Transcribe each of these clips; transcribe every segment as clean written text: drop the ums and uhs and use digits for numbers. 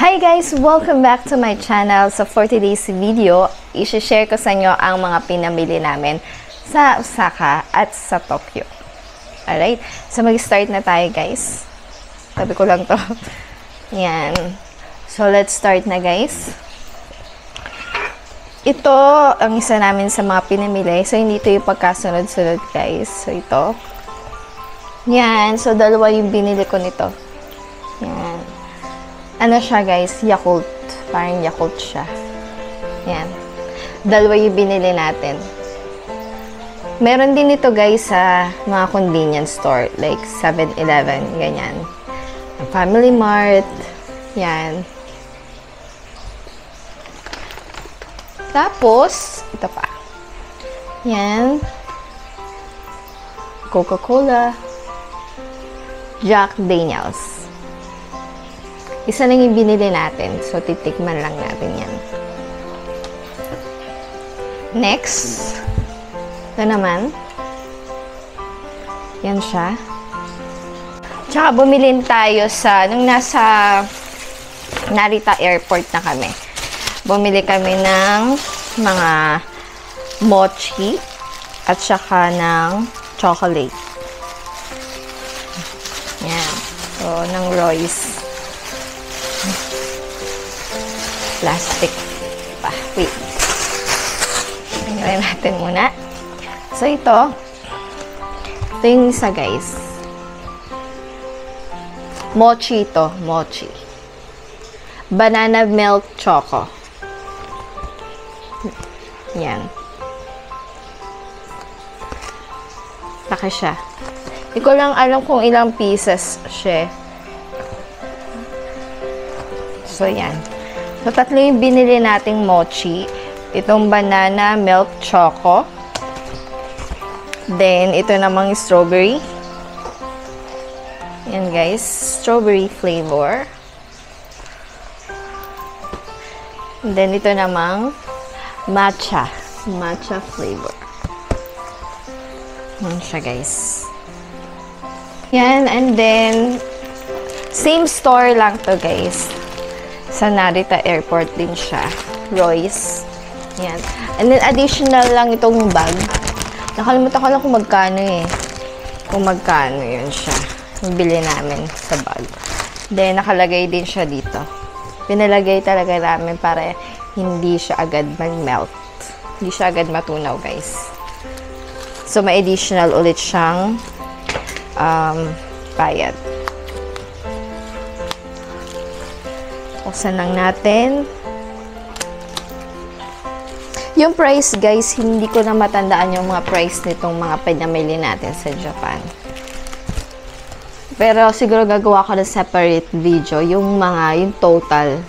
Hi guys! Welcome back to my channel. So for today's video, i-share ko sa inyo ang mga pinamili namin sa Osaka at sa Tokyo. Alright? So mag-start na tayo guys. Tabi ko lang to. Yan. So let's start na guys. Ito ang isa namin sa mga pinamili. So hindi ito yung pagkasunod-sunod guys. So ito. Yan. So dalawa yung binili ko nito. Yan. Ano siya guys? Yakult. Parang Yakult siya. Yan. Dalawa yung binili natin. Meron din ito guys sa mga convenience store. Like 7-Eleven. Ganyan. Family Mart. Yan. Tapos, ito pa. Yan. Coca-Cola. Jack Daniels. Isa lang yung binili natin. So, titikman lang natin yan. Next. Ito naman. Yan siya. Tsaka bumili tayo sa, nung nasa Narita Airport na kami. Bumili kami ng mga mochi at saka ng chocolate. Yan. So, ng Royce. Plastic pa. Wait. Tingnan natin muna. So, ito. Ito yung isa, guys. Mochi ito. Mochi. Banana milk choco. Yan. Laki siya. Hindi ko lang alam kung ilang pieces siya. So, yan. So, tatlo yung binili nating mochi. Itong banana milk choco. Then, ito namang strawberry. Yan, guys. Strawberry flavor. And then, ito namang matcha. Matcha flavor. Yan siya, guys. Yan. And then, same store lang to, guys. Sa Narita Airport din siya. Royce. Yan. And then, additional lang itong bag. Nakalimutan ko lang kung magkano eh. Kung magkano yun siya. Yung bili namin sa bag. Then, nakalagay din siya dito. Pinalagay talaga namin para hindi siya agad mag-melt. Hindi siya agad matunaw, guys. So, may additional ulit siyang bayad. Buksan lang natin. Yung price, guys, hindi ko na matandaan yung mga price nitong mga pinamili natin sa Japan. Pero siguro gagawa ko ng separate video yung mga, yung total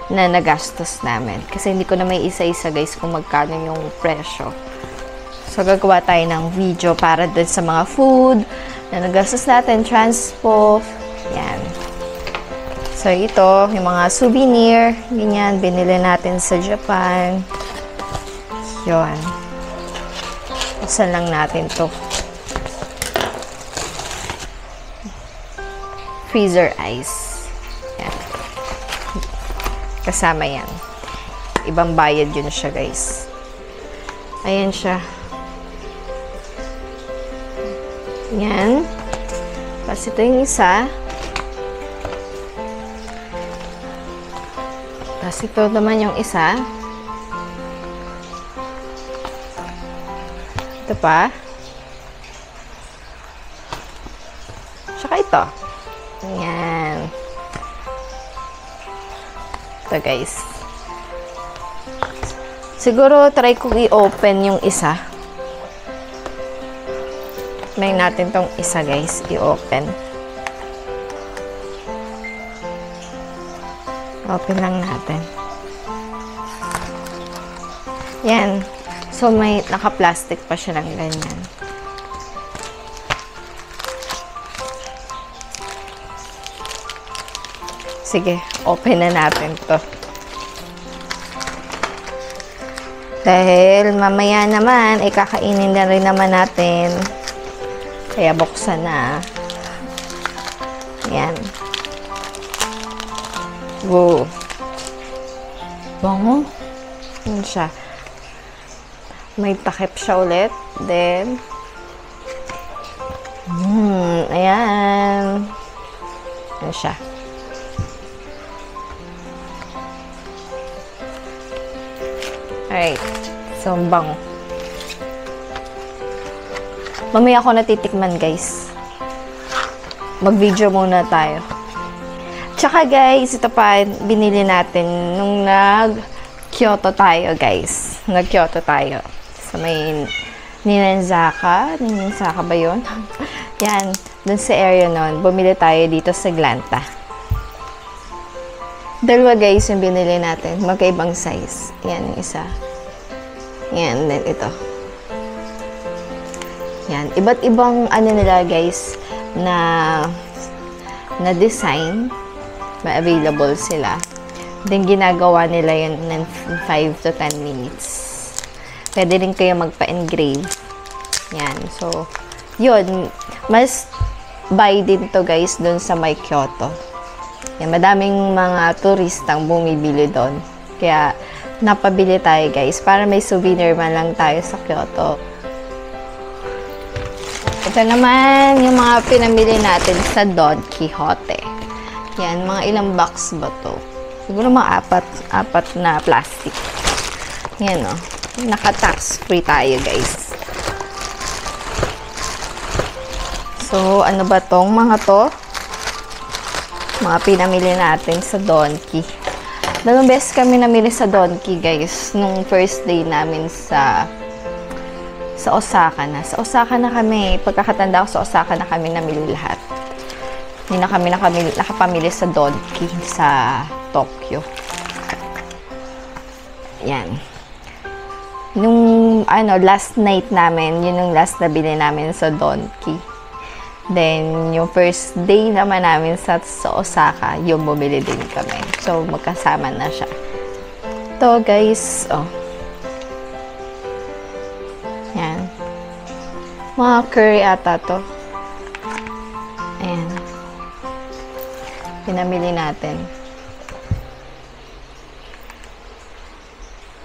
na nagastos namin. Kasi hindi ko na may isa-isa, guys, kung magkano yung presyo. So, gagawa tayo ng video para dun sa mga food na nagastos natin, transpo, yan. So, ito, yung mga souvenir, ganyan, binili natin sa Japan. Yun. Buksan lang natin to. Freezer ice. Yan. Kasama yan. Ibang bayad yun siya, guys. Ayan siya. Yan. Tapos ito yung isa. Tapos ito naman yung isa. Ito pa. Tsaka ito. Ayan. Ito guys. Siguro try kong i-open yung isa. May natin tong isa guys. I-open. Open lang natin. Yan. So, may naka-plastic pa siya ng ganyan. Sige, open na natin to. Dahil mamaya naman, kakainin na rin naman natin. Kaya buksan na. Yan. Wow. Bango. Yun siya. May takip siya ulit. Then, ayan. Yun siya. Alright. So, bango. Mamaya ako natitikman, guys. Mag-video muna tayo. Tsaka, guys, ito pa, binili natin nung nag-Kyoto tayo, guys. Nag-Kyoto tayo. So, may Ninenzaka. Ninenzaka ba yun? Yan. Dun sa area nun, bumili tayo dito sa Glanta. Dalawa, guys, yung binili natin. Magkaibang size. Yan, yung isa. Yan, then ito. Yan. Iba't ibang ano nila, guys, na design. May available sila. Then, ginagawa nila yun ng 5 to 10 minutes. Pwede rin kayo magpa-engrave. Yan. So, yun. Mas buy din to, guys, dun sa may Kyoto. Yan. Madaming mga turistang bumibili doon. Kaya, napabili tayo, guys, para may souvenir man lang tayo sa Kyoto. Ito naman yung mga pinamili natin sa Don Quijote. Yan, mga ilang box ba to? Siguro mga apat na plastic. Yan, o. Naka-tax free tayo, guys. So, ano ba tong mga to? Mga pinamili natin sa Donki. Dalawang beses kami namili sa Donki, guys, nung first day namin sa Osaka na. Sa Osaka na kami. Pagkakatanda ko, sa Osaka na kami namili lahat. Hindi na kami nakapamili sa Donki sa Tokyo. Yan. Nung, last night namin, yun yung last na bili namin sa Donki. Then, yung first day naman namin sa Osaka, yung bumili din kami. So, magkasama na siya. Ito, guys, yan. Mga curry ata to. Ayan. Pinamili natin.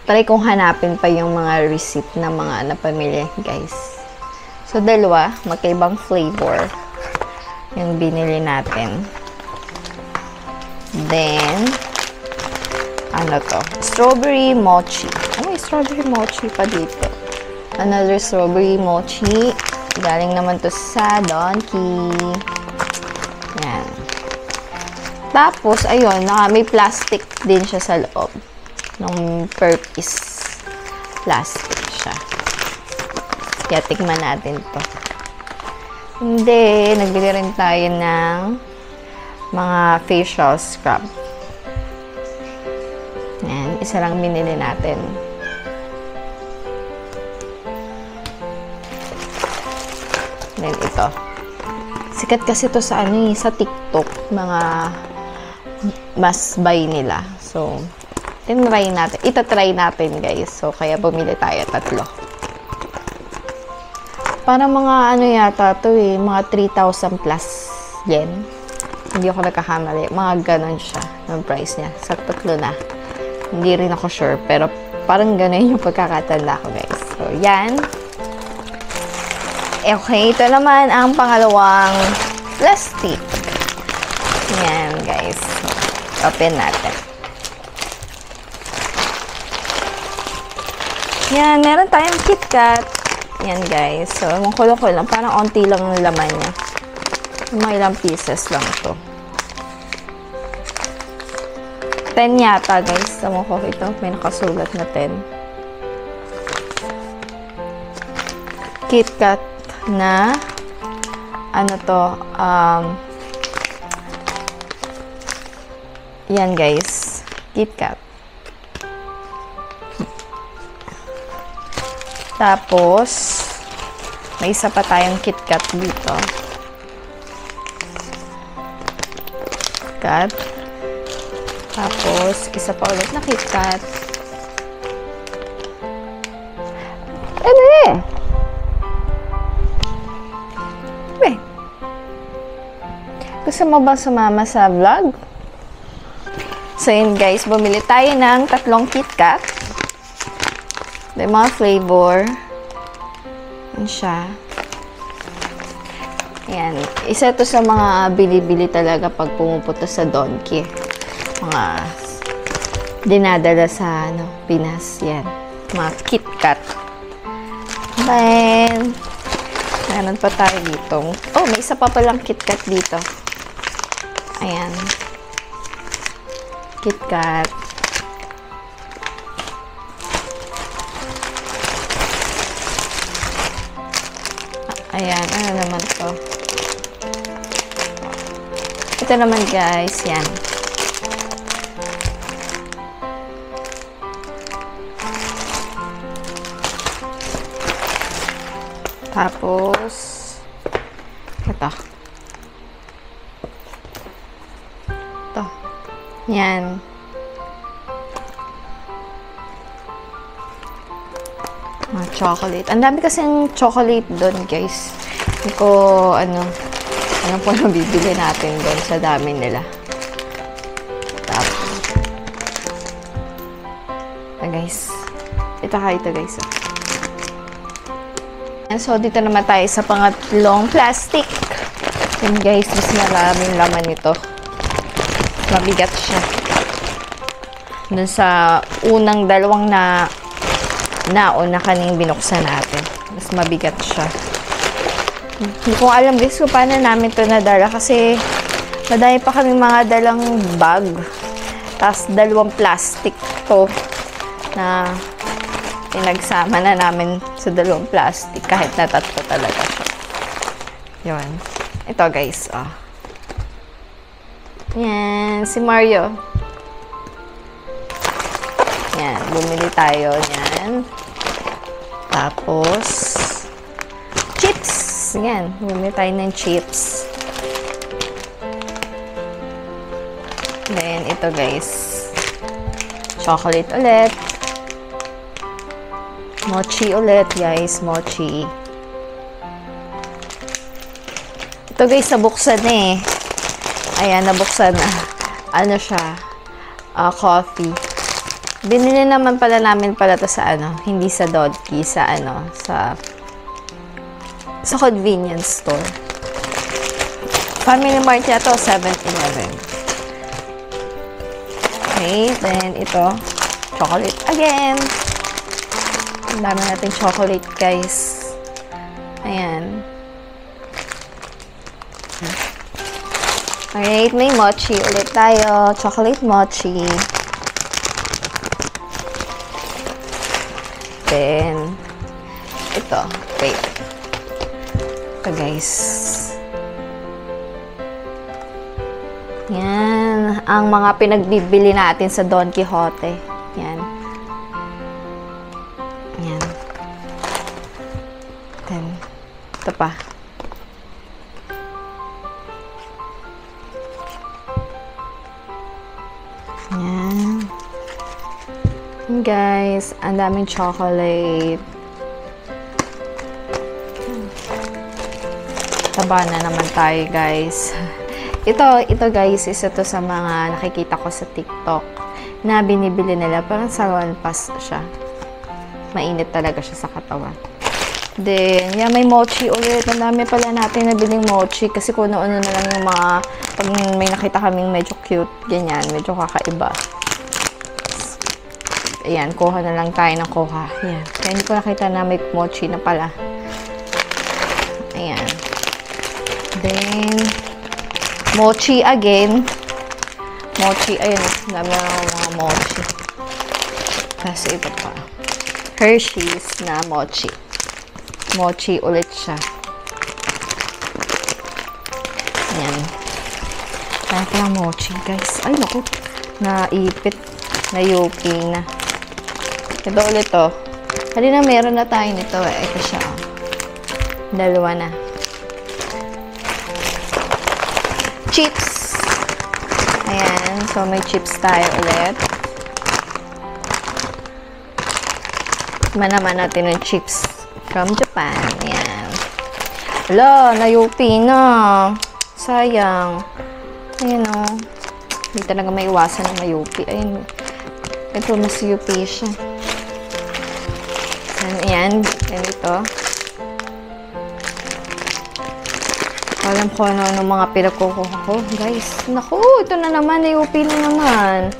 Try kong hanapin pa yung mga receipt na mga napamili, guys. So, dalawa. Magkaibang flavor. Yung binili natin. Then, ano to? Strawberry mochi. May strawberry mochi pa dito. Another strawberry mochi. Galing naman to sa Donki. Yan. Tapos, ayun, may plastic din siya sa loob. Nung per piece plastic siya. Kaya tikman natin to. Hindi, nagbili rin tayo ng mga facial scrub. Yan, isa lang binili natin. Then ito. Sikat kasi to sa sa TikTok, mga must buy nila. So, tinry natin. Itatry natin, guys. So, kaya bumili tayo 3. Para mga yata to mga 3,000 plus yen. Hindi ako nagkakamali. Mga ganon siya ng price niya. Sa 3 na. Hindi rin ako sure. Pero parang ganon yung pagkakatanda ko, guys. So, yan. Okay, ito naman ang pangalawang plastic. Yan, guys. Open natin. Yan, meron tayong KitKat. Yan, guys. So, ang kulo-kulo lang. Parang onti lang ang laman niya. Mga ilang pieces lang to. 10 yata, guys. Tama ko ito. May nakasulat na 10. KitKat na yan, guys. KitKat. Tapos, may isa pa tayong KitKat dito. KitKat. Tapos, isa pa ulit na KitKat. Ano gusto mo bang sumama sa vlog? So, yun guys. Bumili tayo ng 3 KitKat. May mga flavor. Yan siya. Yan. Isa to sa mga bili-bili talaga pag pumupunta sa Donki. Mga dinadala sa Pinas. Yan. Mga KitKat. Then, meron pa tayo dito. Oh, may isa pa palang KitKat dito. Ayan. KitKat. Ayan. Ano naman to? Ito naman guys. Yan. Tapos, ito. Ito. Yan. Mga chocolate. Ang dami kasing chocolate doon, guys. Hindi ko, ano po yung bibili natin doon sa dami nila. Tapos, ito, guys. Ito, guys. So, dito naman tayo sa pangatlong plastic. Yan guys, mas maraming laman nito. Mabigat siya. Dun sa unang dalawang nauna kaning binuksan natin. Mas mabigat siya. Hindi ko alam guys kung paano namin ito nadala kasi madami pa kaming mga dalang bag. Tapos 2 plastic to na pinagsama na namin sa 2 plastic kahit na 3 talaga siya. Yun. Ito guys, oh. Yan, si Mario. Yan, bumili tayo yan. Tapos, chips. Yan, bumili tayo ng chips. Then, ito guys. Chocolate ulit. Mochi ulit, guys. Mochi. Ito, guys, nabuksan na eh. Ayan, nabuksan na. Ano siya? Coffee. Binili naman pala namin pala to sa hindi sa Donki, sa sa convenience store. Family Mart niya to, 7-Eleven. Okay, then ito. Chocolate again. Ang dami natin chocolate, guys. Ayan. Alright, may mochi ulit tayo. Chocolate mochi. Then, ito. Wait. Ito, guys. Yan. Ang mga pinagbibili natin sa Don Quijote. Yan. Yan. Then, ito pa. Yan. Yan guys, ang daming chocolate. Taba na naman tayo guys. Ito guys, isa to sa mga nakikita ko sa TikTok na binibili nila. Parang salon pass siya. Mainit talaga siya sa katawan. Then, yan, may mochi ulit. Ang dami pala natin nabiling mochi kasi kung ano na lang yung mga pag may nakita kaming medyo cute, ganyan, medyo kakaiba. Ayan, kuha na lang tayo ng kuha. Ayan. Kaya hindi ko nakita na may mochi na pala. Ayan. Then, mochi again. Mochi, ayun. Dami na mga mochi. Kasi iba pa. Hershey's na mochi. Mochi ulit siya. Ayan. Kaya lang mochi, guys. Ay, naku. Naipit. Nayuki na. Ito ulit to. Halina, meron na tayo nito eh. Ito siya. Dalawa na. Chips. Ayan. So, may chips tayo ulit. Manaman natin ng chips from Japan. Ayan. Wala, nayupi na. Sayang. Ayan o. Hindi talaga maiwasan ng mayupi. Ayun. Ito, mas yupi siya. Ayan. Ganito. Alam ko ano mga pinagkukuha ko. Guys, naku, ito na naman. UP na naman.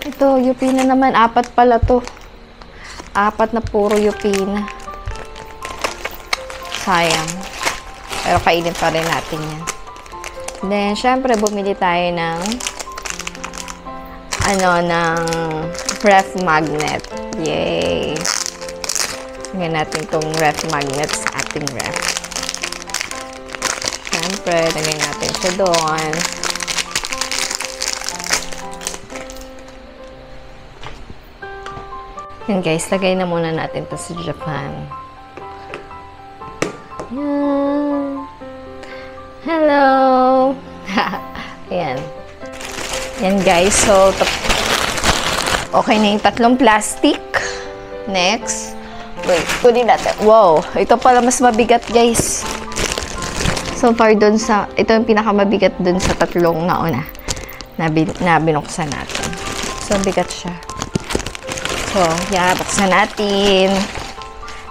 Ito, UP na naman. 4 pala to. 4 na puro UP na. Sayang. Pero kainin pa rin natin yan. Then, syempre, bumili tayo ng ng ref magnet. Yay! Tingnan natin itong ref magnet sa ating ref. Siyempre, lagay natin siya doon. Yan guys, lagay na muna natin ito sa Japan. Yan. Hello! Ayan. Yan guys, so okay na yung 3 plastic. Next. Wait, kunin natin. Wow, ito pala mas mabigat guys. So far dun sa, ito yung pinakamabigat dun sa 3 nauna na binuksan natin. So bigat siya. So, buksan natin.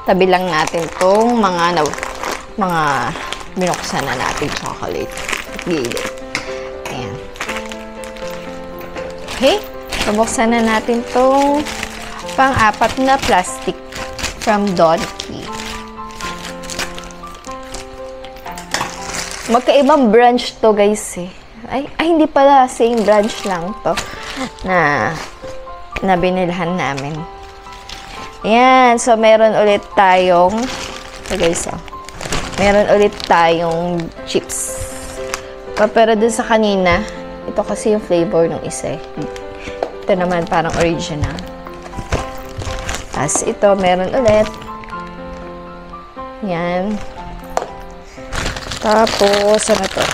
Tabi lang natin tong mga binuksan na natin chocolate. Gilid. Ayan. Okay. So, buksan na natin tong pang-4 na plastic from Donkey. Magkaibang branch to guys eh. Ay, hindi pala. Same branch lang to na binilhan namin. Ayan. So, meron ulit tayong guys, meron ulit tayong chips. Pero dun sa kanina, ito kasi yung flavor ng isa eh. Ito naman parang original. Tapos ito, meron ulit. Yan. Tapos, ano to?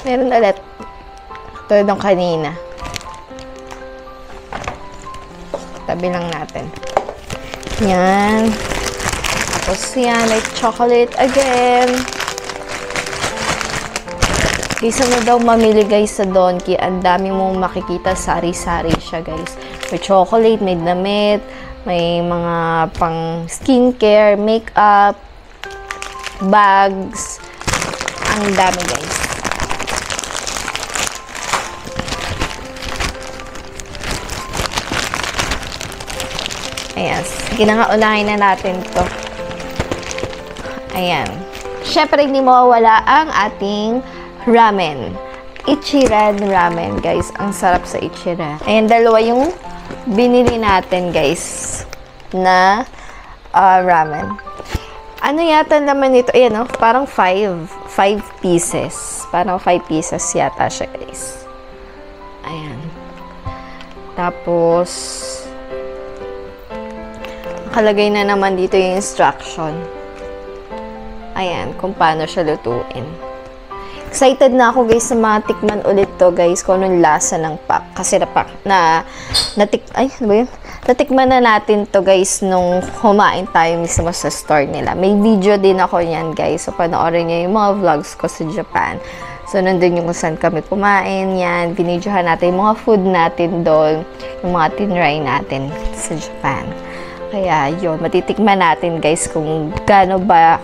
Meron ulit. Ito yung kanina. Tabi lang natin. Yan. Tapos yan, like chocolate again. Guys, ano daw mamili guys sa Donkey? Ang dami mong makikita, sari-sari siya guys. May chocolate, may damit, may mga pang skincare, makeup, bags. Ang dami guys. Ayan. Sige na nga, unahin na natin to. Ayan. Siyempre, hindi mawawala ang ating ramen. Ichiran ramen, guys. Ang sarap sa Ichiran. Ayan, 2 yung binili natin, guys, na ramen. Ano yata naman ito? Ayan, parang 5 pieces. Parang 5 pieces yata siya, guys. Ayan. Tapos, nakalagay na naman dito yung instruction. Ayan, kung paano siya lutuin. Excited na ako guys sa mga tikman ulit to guys kung anong lasa ng pack. Kasi natikman na natin to guys nung kumain tayo mismo sa store nila. May video din ako yan guys. So panoorin niyo yung mga vlogs ko sa Japan. So nandun yung kung saan kami kumain yan. Binidyohan natin yung mga food natin doon. Yung mga tinry natin sa Japan. Kaya yun, matitikman natin guys kung ano ba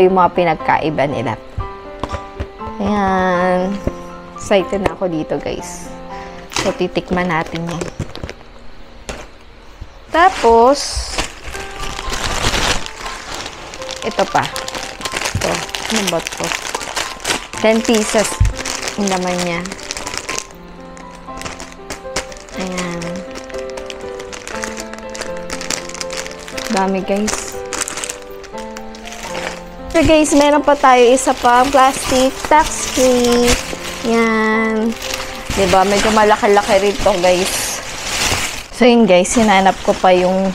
yung mga pinagkaiba nila. Ayan. Excited na ako dito guys. So, titikman natin yan. Tapos, ito pa. Ito. Ano ba ito? 10 pieces yung laman niya. Ayan. Dami guys. So guys, meron pa tayo isa pa plastic tax free. Yan. Diba? Medyo malaki-laki rin to guys. So yun guys, hinanap ko pa yung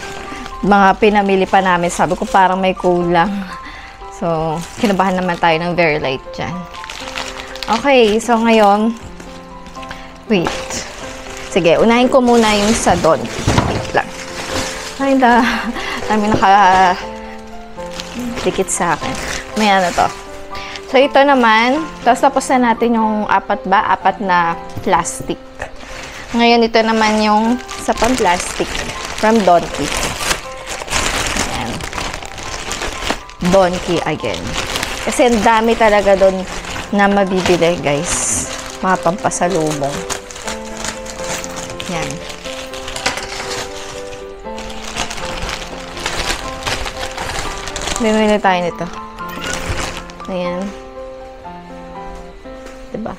mga pinamili pa namin. Sabi ko parang may kulang. So, kinabahan naman tayo ng very light dyan. Okay, so ngayon, wait. Sige, unahin ko muna yung sa Don. Wait lang. Ay, dami dikit sa akin. May ano to. So, ito naman. Tapos na natin yung apat na plastic. Ngayon, ito naman yung sa pang-plastic from Donkey. Ayan. Donkey again. Kasi ang dami talaga doon na mabibili, guys. Mga pampasalubong. Yan. Bumili tayo nito. Ayan. Diba?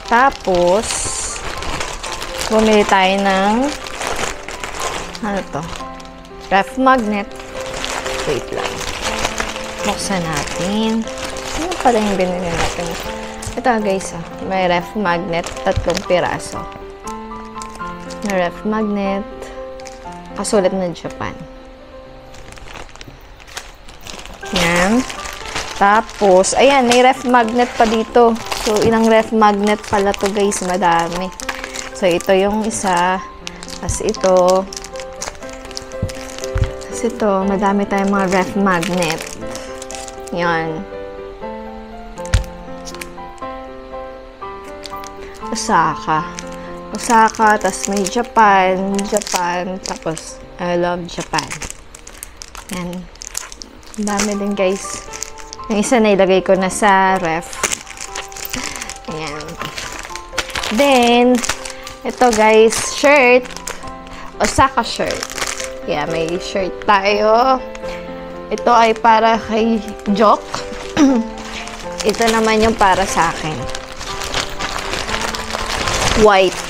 Tapos, bumili tayo ng ano to? Ref magnet. Wait lang. Buksan natin. Ano pala yung binili natin? Ito guys, may ref magnet, 3 piraso. Na ref magnet. Kasulat na Japan. Yan. Tapos, ayan, may ref magnet pa dito. So, ilang ref magnet pala to guys, madami. So, ito yung isa. Tapos ito. Tapos ito, madami tayong mga ref magnet. Yan. Osaka. Osaka, tapos may Japan. Japan, tapos I love Japan. Yan. Ang dami din guys. Yung isa na ilagay ko na sa ref. Ayan. Then, ito guys, shirt. Osaka shirt. Yeah, may shirt tayo. Ito ay para kay Joke. Ito naman yung para sa akin. White.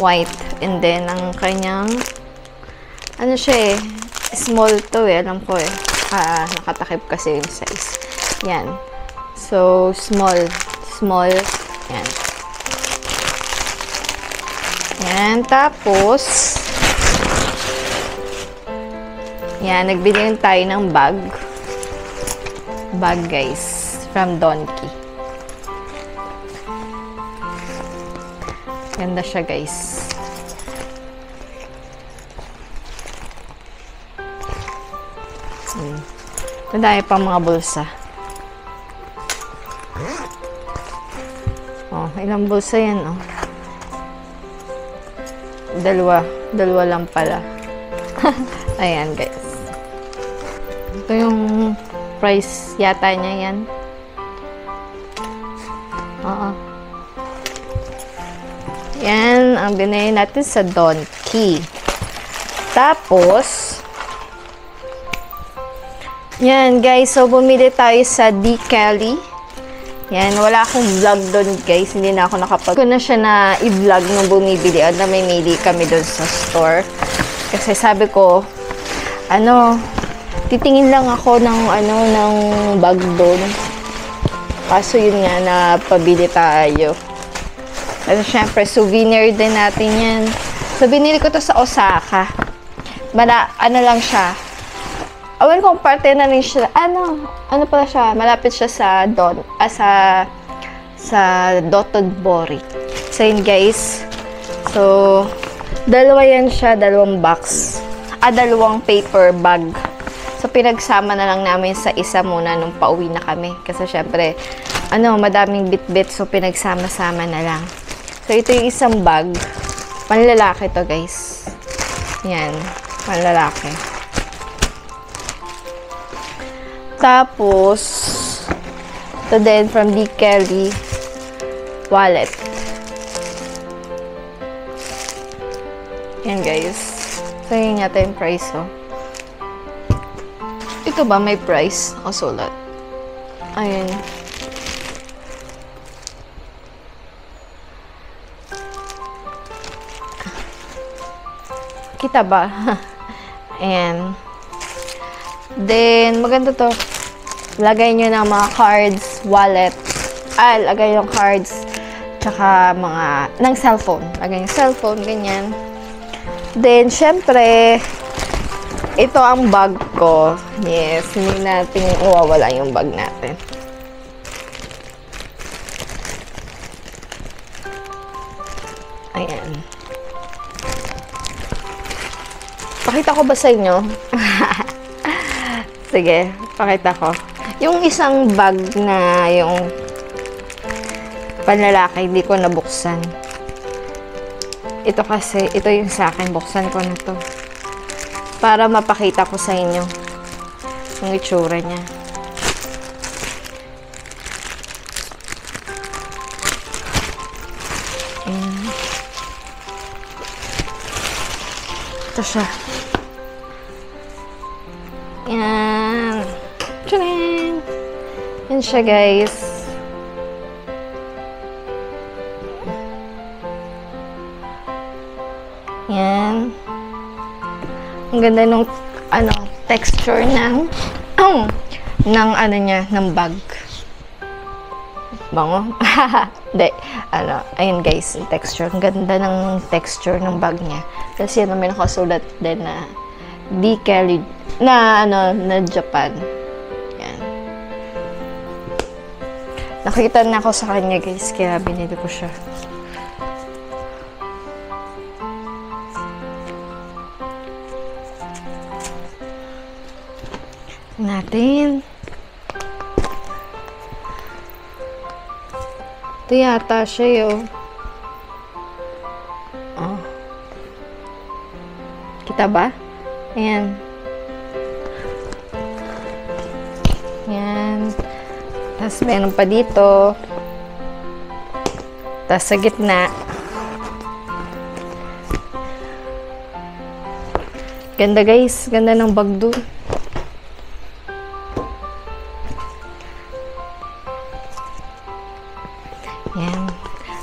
White. And then, ang kanyang, ano siya eh, small to eh, alam ko eh. Nakatakip kasi yung size. Yan. So, small. Small. Yan. Yan. Tapos, yan. Nagbili tayo ng bag. Bag, guys. From Donkey. Ganda siya, guys. Madami pang mga bulsa. Oh, ilang bulsa yan, oh. Dalawa lang pala. Ayan, guys. Ito yung price yata niya yan. Oo. Yan, ang binili natin sa Donkey. Tapos, yan, guys. So, bumili tayo sa Decali. Yan, wala akong vlog doon, guys. Hindi na ako nakapag... Ko na siya na i-vlog nung bumibili. At na may mili kami doon sa store. Kasi sabi ko, titingin lang ako ng, ng bag doon. Kaso yun nga, na pabili tayo. Kasi syempre, souvenir din natin yan. So, binili ko to sa Osaka. Lang siya. Awan kung parte na rin siya. Ano pala siya? Malapit siya sa Dotonbori. So, yun guys. So, dalawa yan siya. Dalawang box. Dalawang paper bag. So, pinagsama na lang namin sa isa muna nung pauwi na kami. Kasi syempre, madaming bit-bit. So, pinagsama-sama na lang. So, ito yung isang bag. Panlalaki to guys. Yan. Panlalaki. Tapos, ito din from Decali wallet. Yan guys. So, yun yata yung price, oh. Ito ba may price? O, sulat. Ayan. Kita ba? Ayan. Then, maganda to. Lagay nyo ng mga cards, wallet. Lagay yung cards. Tsaka ng cellphone. Lagay yung cellphone, ganyan. Then, syempre, ito ang bag ko. Yes, hindi natin mawawala yung bag natin. Ayan. Pakita ko ba sa inyo? Sige, pakita ko. Yung isang bag na yung panlalaki, hindi ko nabuksan. Ito kasi, ito yung sa akin. Buksan ko na to. Para mapakita ko sa inyo yung itsura niya. Ito siya. Yan. Tcharing! Yan siya, guys. Yan. Ang ganda nung, texture ng, ng ano niya, ng bag. Bango? Hindi. Ayun guys, yung texture. Ang ganda ng texture ng bag niya. Kasi may nakasulat din na carried na Japan. Yan. Nakita na ako sa kanya guys, kaya binili ko siya. Natin. Ito yata siya yun. Oh. Kita ba? Ayan. Ayan. Tapos meron pa dito. Tapos sa gitna. Ganda guys. Ganda ng bag doon. Yan.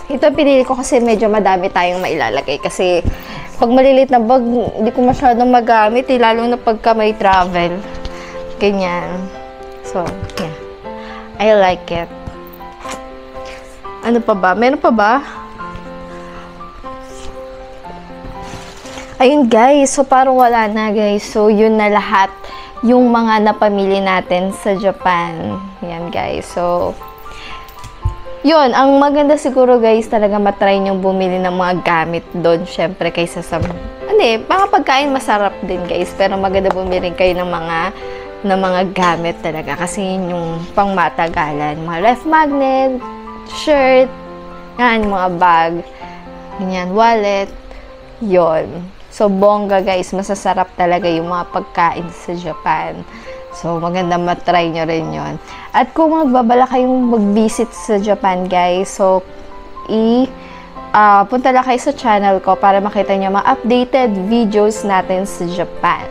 Ito pinili ko kasi medyo madami tayong mailalagay. Kasi pag malilit na bag, hindi ko masyadong magamit. Lalo na pagka may travel. Ganyan. So, yeah. I like it. Ano pa ba? Meron pa ba? Ayun guys. So, parang wala na guys. So, yun na lahat. Yung mga napamili natin sa Japan. Yan guys. So, yun, ang maganda siguro guys, talaga matry nyong bumili ng mga gamit doon, syempre, kaysa sa, mga pagkain masarap din guys, pero maganda bumili kayo ng mga gamit talaga, kasi yun yung pangmatagalan, mga ref magnet, shirt, yan, mga bag, ganyan, wallet, yun. So, bongga guys, masasarap talaga yung mga pagkain sa Japan. So, maganda matry nyo rin yon. At kung magbabala kayong mag-visit sa Japan, guys, so, punta lang kayo sa channel ko para makita nyo mga updated videos natin sa Japan.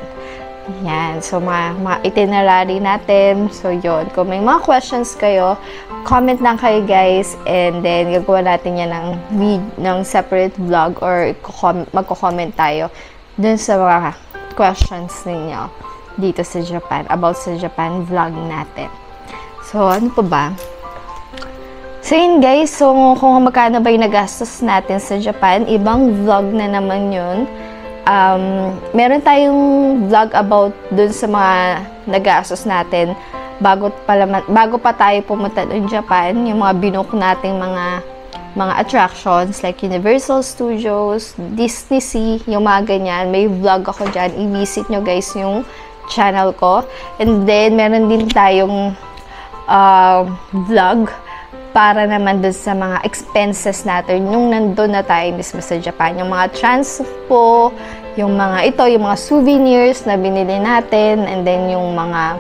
Yan. So, mga itinerary natin. So, yon. Kung may mga questions kayo, comment lang kayo, guys. And then, gagawa natin yan ng separate vlog or magko-comment tayo dun sa mga questions ninyo dito sa Japan, about sa Japan vlog natin. So, ano pa ba? So, yun guys, so kung magkano ba yung nagastos natin sa Japan, ibang vlog na naman yun. Meron tayong vlog about dun sa mga nagastos natin bago pa tayo pumunta dun Japan, yung mga binook nating mga attractions like Universal Studios, Disney Sea, yung mga ganyan. May vlog ako dyan. I-visit nyo guys yung channel ko. And then, meron din tayong vlog para naman dun sa mga expenses natin nung nandun na tayo mismo sa Japan. Yung mga transpo, yung mga souvenirs na binili natin, and then yung mga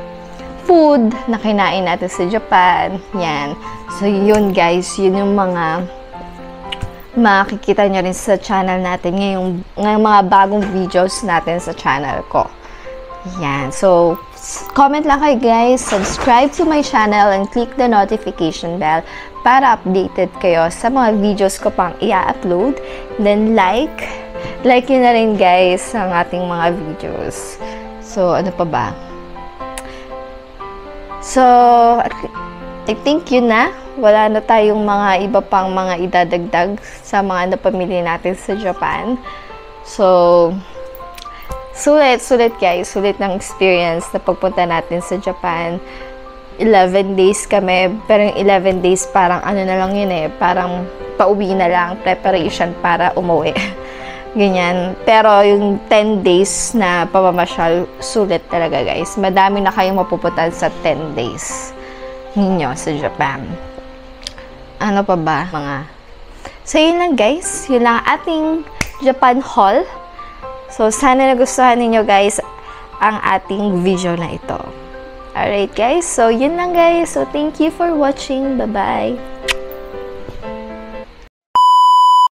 food na kinain natin sa Japan. Yan. So, yun guys, yun yung mga makikita nyo rin sa channel natin ngayong mga bagong videos natin sa channel ko. Yan. So, comment lang kayo guys, subscribe to my channel and click the notification bell para updated kayo sa mga videos ko pang i-upload. Then, like yun na rin guys ang ating mga videos. So, ano pa ba? So, I think yun na. Wala na tayong mga iba pang mga idadagdag sa mga napamili natin sa Japan. So, sulit guys. Sulit ng experience na pagpunta natin sa Japan. 11 days kami. Pero yung 11 days parang ano na lang yun eh. Parang pauwi na lang. Preparation para umuwi. Ganyan. Pero yung 10 days na pamamasyal, sulit talaga guys. Madami na kayong mapupuntahan sa 10 days ninyo sa Japan. Ano pa ba? So, yun lang guys. Yun lang ating Japan haul. So, sana nagustuhan ninyo guys ang ating video na ito. Alright guys. So, yun lang guys. So, thank you for watching. Bye-bye.